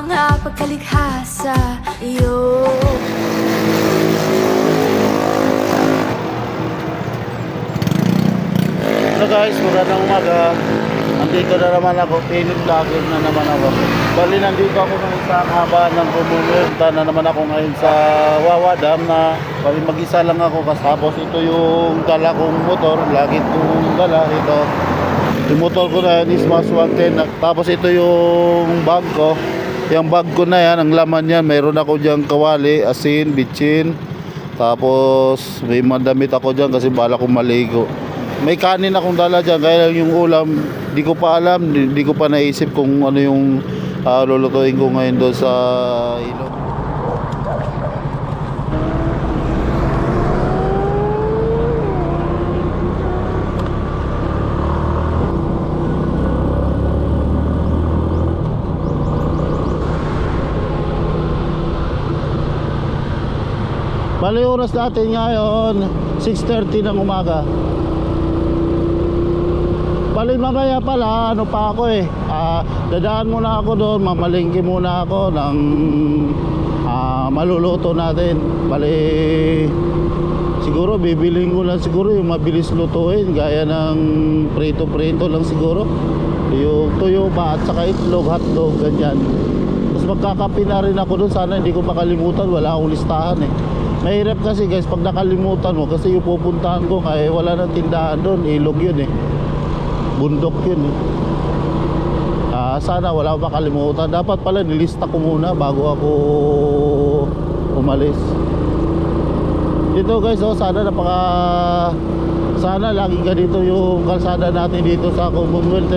mga pagkalikha sa iyo. So guys, magandang umaga. Nandito na naman ako, Pinit Vlogger na naman ako. Bali, nandito ako ngayon sa kahabaan ng Pumunta na naman ako ngayon sa Wawa Dam na bali mag-isa lang ako. Tapos ito yung dala kong motor, lagi kong dala ito. Yung motor ko na yan is Smash 110. Tapos ito yung bag ko. Yung bag ko na yan, ang laman yan, mayroon ako dyan kawali, asin, bitchin. Tapos may mandamit ako dyan kasi bala kong maligo. May kanin akong dala dyan, kaya yung ulam di ko pa alam, di ko pa naisip kung ano yung lulutuin ko ngayon doon sa ilog. Bali oras natin ngayon 6:30 ng umaga. Bali mamaya pala ano pa ako dadaan muna ako doon, mamalingki muna ako ng maluluto natin. Bali siguro bibiling ko lang siguro yung mabilis lutuin gaya ng prito lang siguro, yung tuyo ba at saka itlog, hotdog, ganyan. Tapos magkakape na rin ako doon, sana hindi ko makalimutan, wala akong listahan Mahirap kasi guys pag nakalimutan mo kasi yung pupuntahan ko kaya wala nang tindahan doon, ilog yun bundok yun sana wala akong makalimutan. Dapat pala nilista ko muna bago ako umalis dito guys. Sana lagi ganito yung kalsada natin dito sa Commonwealth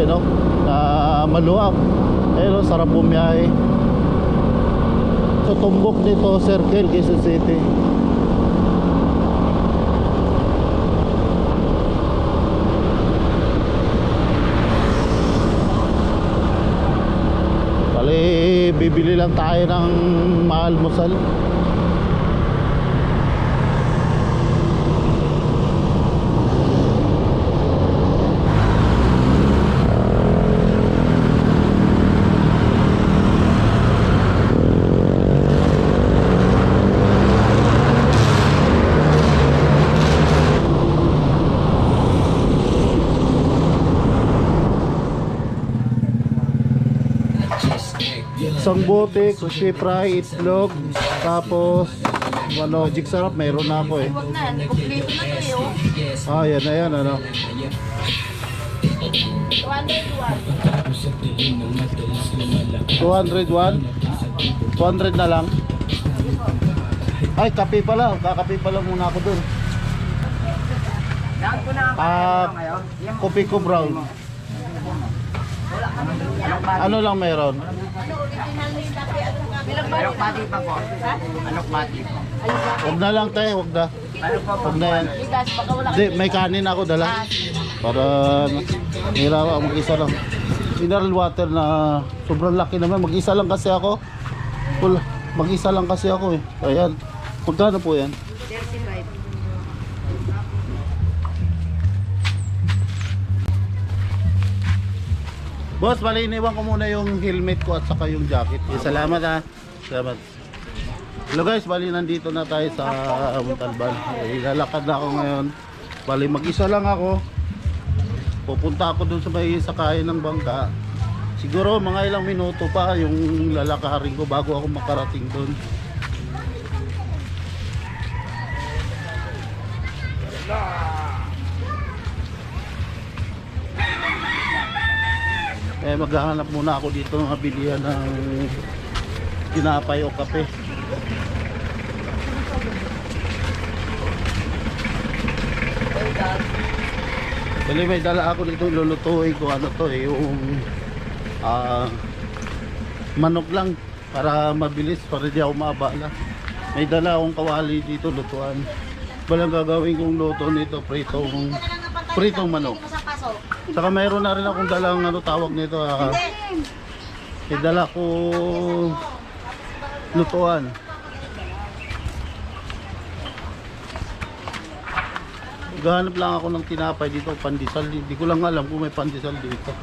maluwag sarap bumiyahe. So tumbok dito Circle, Quezon City. Bibili lang tayo ng maalmusal. Isang bote, kushi fry, itlog, tapos jig sarap, mayroon na ako Huwag na, kompleto na to yan na yan, 201 200 na lang. Ay, kape pala, kakape pala muna ako dun. Kopi ko brown. Ano lang meron? Anok mati pa po. Anok mati po. Huwag na lang tayo, huwag na. Huwag na yan. Hindi, may kanin ako dala. Para hiraw ako, mag-isa lang. Mineral water na sobrang laki naman. Mag-isa lang kasi ako. Mag-isa lang kasi ako Ayan. Magkano po yan? 35. Boss, bali iniwan ko muna yung helmet ko at saka yung jacket. Salamat Salamat. Hello guys, bali nandito na tayo sa Montalban. Lalakad na ako ngayon. Bali mag-isa lang ako. Pupunta ako dun sa may sakayan ng bangka. Siguro mga ilang minuto pa yung lalakarin ko bago ako makarating dun. Maghahanap muna ako dito ng bilihan ng tinapay o kape. Bali may dala ako dito, lulutuin ko yung manok lang para mabilis, para di ako maabala. May dala akong kawali dito, lutuan. Balang gagawin kong luto nito, pritong manok. Saka mayroon na rin akong dalang tawag nito may dala ko lutuan. Gahanap lang ako ng tinapay dito, pandesal. Hindi ko lang alam kung may pandesal dito.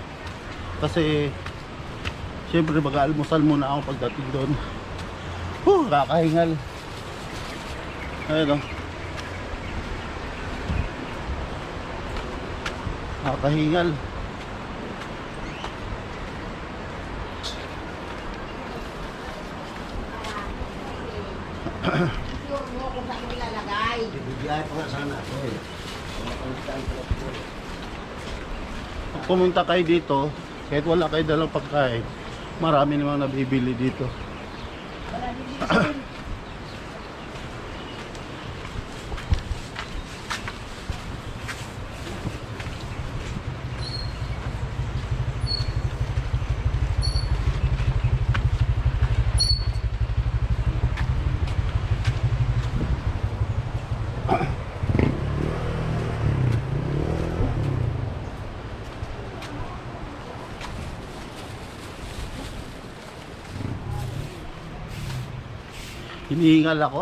Kasi Siyempre mag-almusal muna ako pagdating doon. Kakahingal. Ayun o. Kakahingal. Sure mo kung saan mo ilalagay. Pag pumunta kayo dito, kahit wala kayo dalang pagkain, marami namang nabibili dito. Hinihingal ako.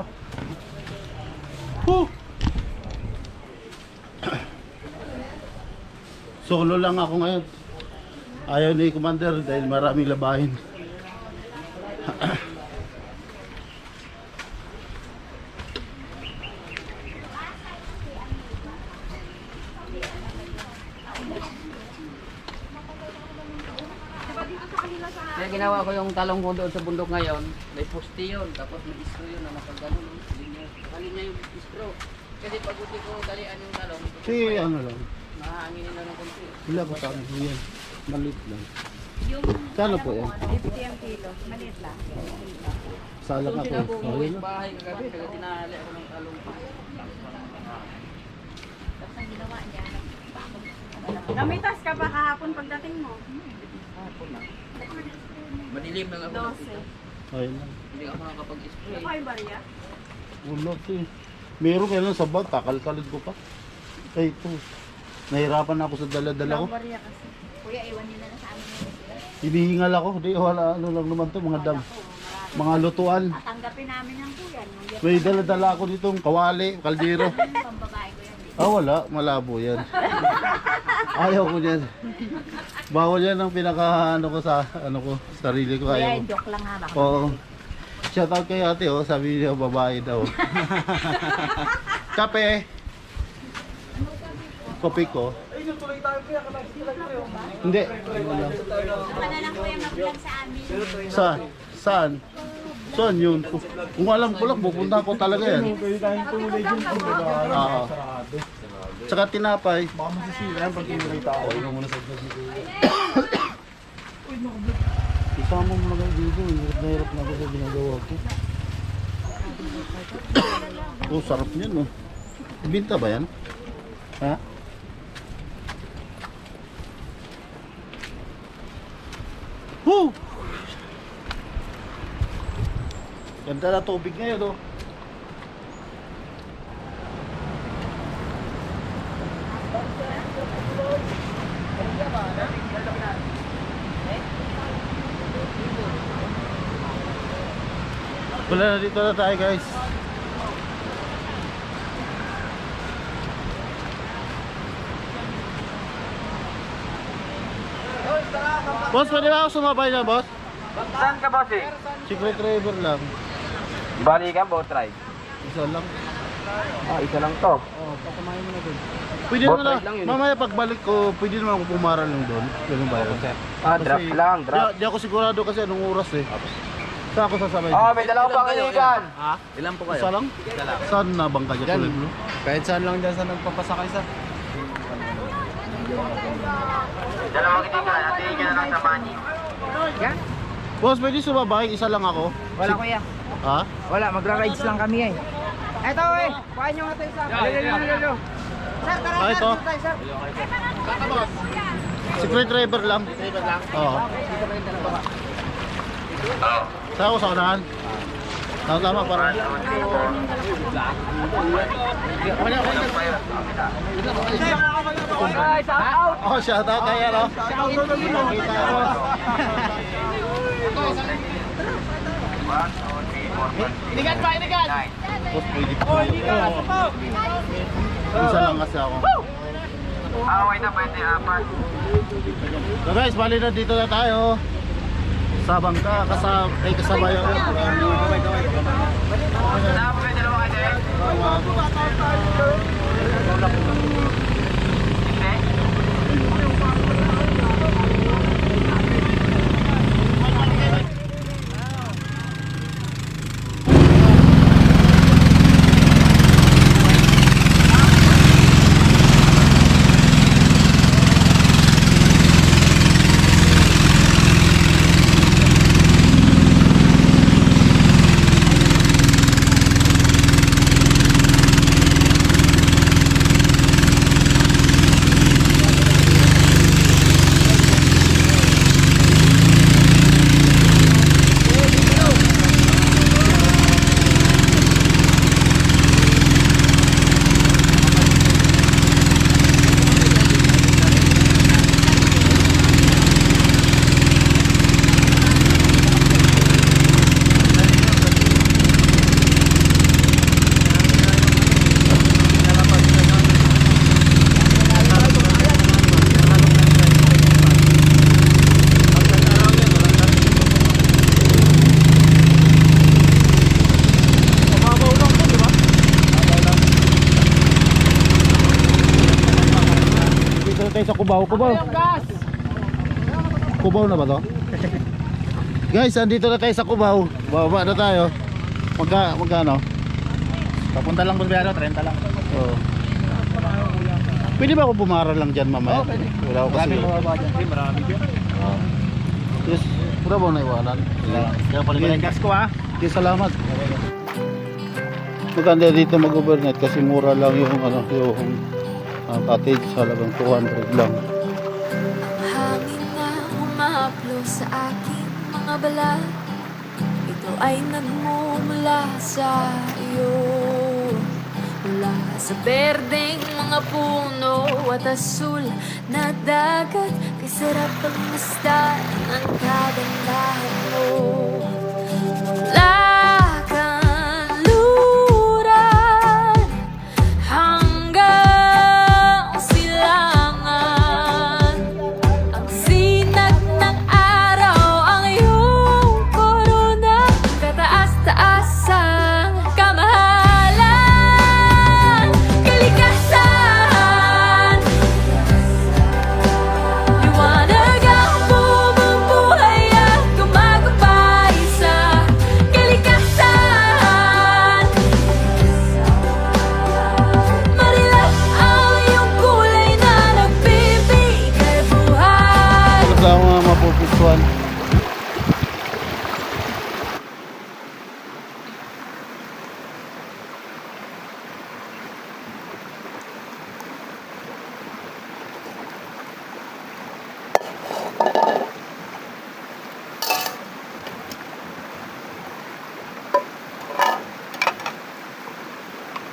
Solo lang ako ngayon. Ayaw ni Commander dahil maraming labahin. Kaya ginawa ko yung talong ko doon sa bundok ngayon, may poste yun, tapos may istro yun na napagano, linya yung istro. Kasi pag uti ko dalian yung talong, Si ano lang. mahanginin na ng konti. Wala ko sa akin po yan. Maliit lang. Kano po yan? 50 ang kilo. Maliit lang. Salang Doon ako. sila bumuwi Ayun na. bahay kagabi, kaya tinahali ako ng talong. Tapos ang ginawa niya, Namitas ka pa kahapon pagdating mo? Hapon na. Madilim na ako. 12. Ayun lang. Hindi ako makakapag-spray. Ano kayo barya? Wala eh. Meron kayo lang sa bag, kakalkalid ko pa. Ay ito. Nahirapan ako sa dala-dala ko. Barya kasi. kuya, iwan niyo na lang sa amin yung Hinihingal ako. Di wala ano lang naman to, mga dam. Mga lutuan. Tanggapin namin yung kuya. Yung May dala-dala ako ditong kawali, kaldero. pambabae ko yan. Wala. Malabo yan. Ayaw ko yan. Bawal yan ang pinaka ano ko sa ano ko, sarili ko. Kuya, Ayaw ko. joke lang ha. Baka Oo. Shoutout kay ate oh, sabi niya babae daw. Kape. Kopi ko. Hindi. Ano lang. Saka na lang kuya mag-vlog sa amin. Saan? Saan? Saan yun? Kung alam ko lang, pupunta ko talaga yan. Oo. Tsaka tinapay. Baka masisira yan pag tinulay tao. Isama mo lang dito. Hirap na hirap na ako sa ginagawa ko. Oh, sarap niyan no. Binta ba yan? Ha? Woo! Ganda na tubig ngayon oh. Wala na dito na tayo guys. Boss, pwede ba ako sumabay na boss? Saan ka ba, si? Secret driver lang. Bali ka, boat ride. Isa lang. Isa lang to. Pwede Boat naman na, ride lang yun. mamaya pagbalik ko, pwede naman ako pumaral lang doon. Ganun ba yun? Draft lang, draft. Di ako sigurado kasi anong oras eh. Saan ako sasabay? May dalawang pangiligan. Ilan po Isa lang? Saan na bangka dyan? Tulad mo? Kahit saan lang dyan sa nagpapasakay sa. Dalawang itigan, natin ka na lang sa money. Boss, pwede sumabay? Isa lang ako. Wala kuya. Ha? Wala, magra-rides lang kami eh. Eto eh, kuhain nyo nga tayo sa... Lalo. Sir, tara Ah, ito? sir, sir. Secret driver lang. Oo. Saan ako sa unahan? Tama para. Oh, shout out kaya no. Kita ko. Boss, pwede po. Isa lang kasi ako. Away na pwede, apat. So guys, bali na dito na tayo Sabang ka, ay kasabay ako. Tama kayo dalawa kasi? Dito tayo sa Cubao. Cubao na ba to? Guys, andito na tayo sa Cubao. Bababa na tayo. Magkano? Papunta lang Bulbero, 30 lang. Oo. Pwede ba ako bumaral lang dyan mamaya? pwede. Wala ako kasi. Marami dyan. Yes, pura ba naiwanan? Kaya pala gas ko ha. Okay, salamat. Maganda dito mag-overnight kasi mura lang yung cottage, halagang 200 lang. Hangin na humaplo sa aking mga balat. Ito ay nagmumula sa iyo. Mula sa berdeng mga puno at asul na dagat. Kay sarap ang masdan ng kagandahan mo. Mula kanluran hanggang silangan. Ang sinag ng araw ang iyong korona. Kataas-taasang kamahalan. Kalikasan, liwanag ang bumubuhay at gumagabay sa kalikasan. Marilak ang iyong kulay na nagbibigay buhay. Ito ang mga mapupusuan.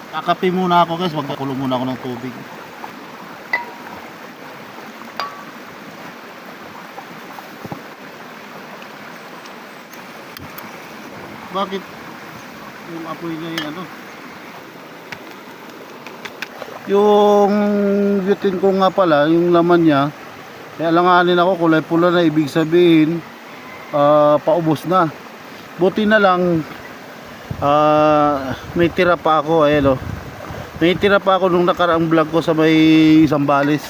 Kakape muna ako guys, magpakulo muna ako ng tubig. Bakit yung apoy na yung ano? Yung butane ko nga pala, yung laman niya, kaya alanganin ako, kulay pula na, ibig sabihin paubos na. Buti na lang may tira pa ako, ayan o. May tira pa ako nung nakaraang vlog ko sa may Zambales.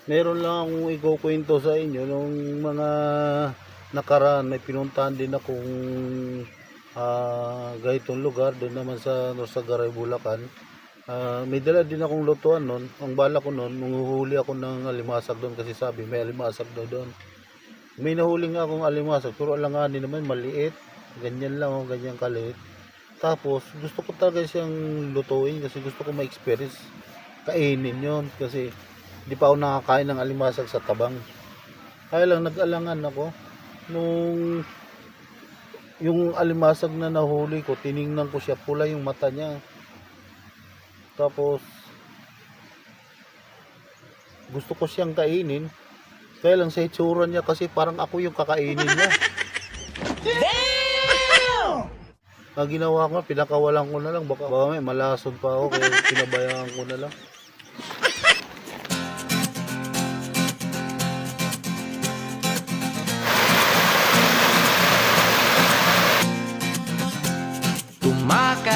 Meron lang akong ikukwento sa inyo nung mga nakaraan, may pinuntahan din akong ganitong lugar doon naman sa Norsagaray, Bulacan. May dala din akong lutuan noon. Ang bala ko noon, manghuhuli ako ng alimasag doon kasi sabi may alimasag daw doon. May nahuli nga akong alimasag pero alanganin naman maliit, ganyan lang o ganyan kaliit. Tapos gusto ko talaga siyang lutuin kasi gusto ko ma-experience kainin yon kasi di pa ako nakakain ng alimasag sa tabang. Kaya lang nag-alangan ako nung yung alimasag na nahuli ko, tiningnan ko siya, pula yung mata niya. Tapos gusto ko siyang kainin, kaya lang sa itsura niya kasi parang ako yung kakainin niya. Ang ginawa ko, pinakawalan ko na lang, baka may malason pa ako kaya pinabayaan ko na lang.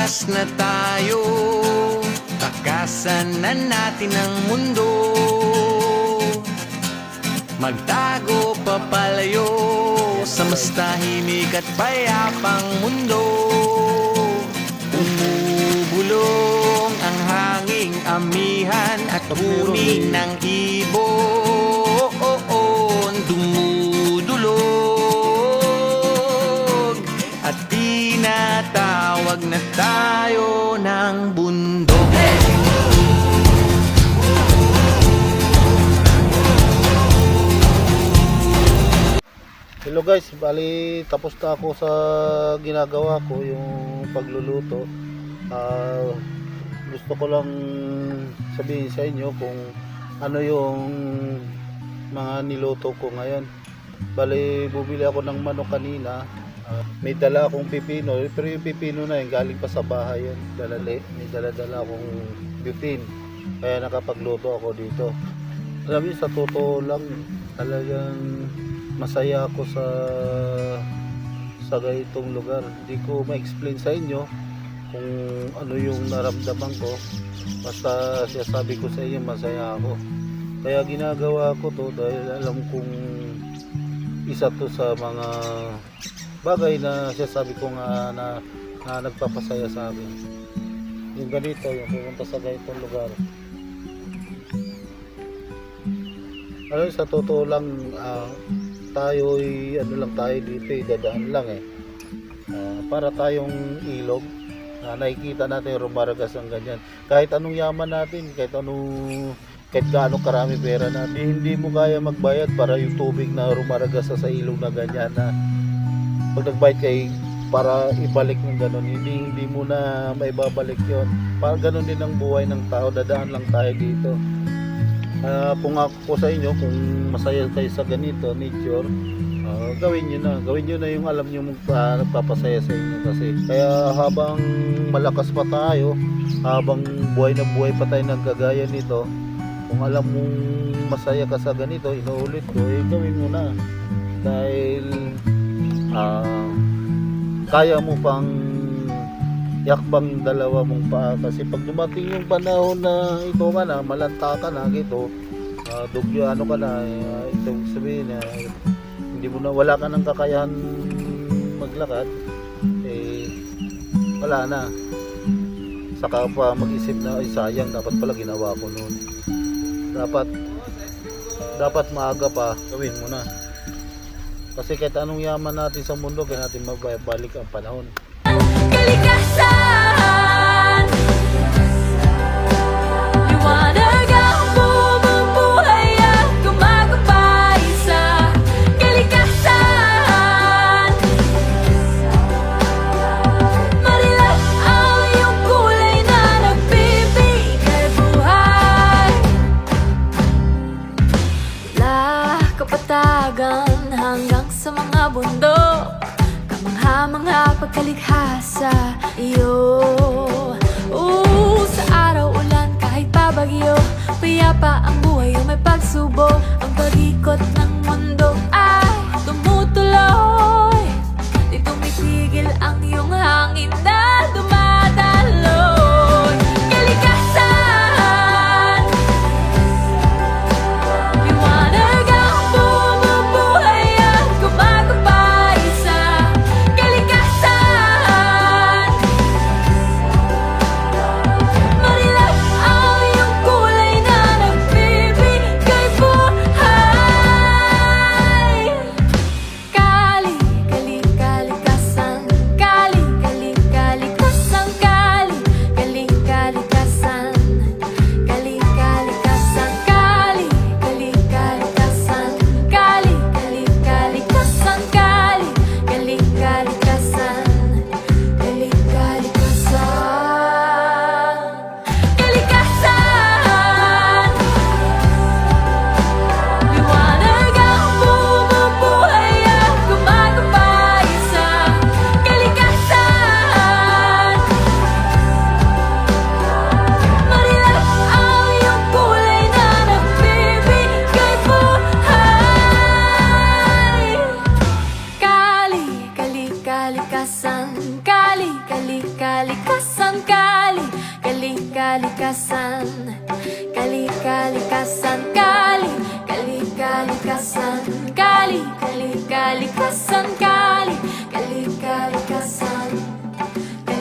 Lumabas na tayo, takasan na natin ang mundo. Magtago papalayo sa mas tahimik at payapang mundo. Umubulong ang hanging amihan at huni ng ibon. Dumudulog at tinatawag na tayo ng bundok. Hello guys, bali tapos na ako sa ginagawa ko, yung pagluluto. Gusto ko lang sabihin sa inyo kung ano yung mga niluto ko ngayon. Bali bumili ako ng manok kanina. May dala akong pipino, pero yung pipino na yun galing pa sa bahay yun. May dala akong butane, kaya nakapagluto ako dito. Alam niyo, sa totoo lang, talagang masaya ako sa ganitong lugar. Hindi ko ma-explain sa inyo kung ano yung naramdaman ko. Basta sabi ko sa inyo, masaya ako. Kaya ginagawa ko to dahil alam kong isa to sa mga bagay na sabi ko nga na nagpapasaya sa akin. Yung ganito, yung pupunta sa ganitong lugar. Ano, sa totoo lang, tayo lang tayo dito, dadaan lang para tayong ilog. Nakikita natin rumaragas ang ganyan. Kahit anong yaman natin, kahit gaano karami pera natin, hindi mo kaya magbayad para yung tubig na rumaragas sa ilog na ganyan, na pag nagbayad kay para ibalik ng gano'n, hindi mo na maibabalik yon. Parang gano'n din ang buhay ng tao, dadaan lang tayo dito. Kung ako sa inyo, kung masaya kayo sa ganito nature, gawin nyo na yung alam nyo nagpapasaya sa inyo. Kasi kaya habang malakas pa tayo, habang buhay na buhay pa tayo naggagaya nito, kung alam mong masaya ka sa ganito, inuulit ko, gawin mo na. Dahil kaya mo pang yakbang dalawa mong paa. Kasi pag dumating yung panahon na ito ka na, malanta ka na, ito dugyo ano ka na, ito sabihin na hindi mo na, wala ka ng kakayahan maglakad, wala na. Saka pa mag-isip na, ay sayang, dapat pala ginawa ko noon. Dapat maaga pa, gawin mo na. Kasi kahit anong yaman natin sa mundo, kaya natin mabalik ang panahon. Kalikasan, liwanag ang bumubuhay at gumagabay sa kalikasan. Marilap ang iyong kulay na nagbibigay buhay. Mula kapatagan hanggang sa mga bundok, kamangha-mangha pagkalikha sa iyo. Sa araw ulan kahit pabagyo, payapa ang buhay o may pagsubok. Ang pag-ikot ng mundo ay tumutuloy, di tumitigil ang iyong hangin na dumadaloy. Kalikasan, liwanag ang bumubuhay at gumagabay sa kalikasan. Marilap ang iyong kulay na nagbibigay buhay. Kalikasan, kalikasan. kali, kali, kalikasan, kali, kalikasan, kali, kali, kalikasan, kali, kali, kalikasan, kali, kali, kalikasan.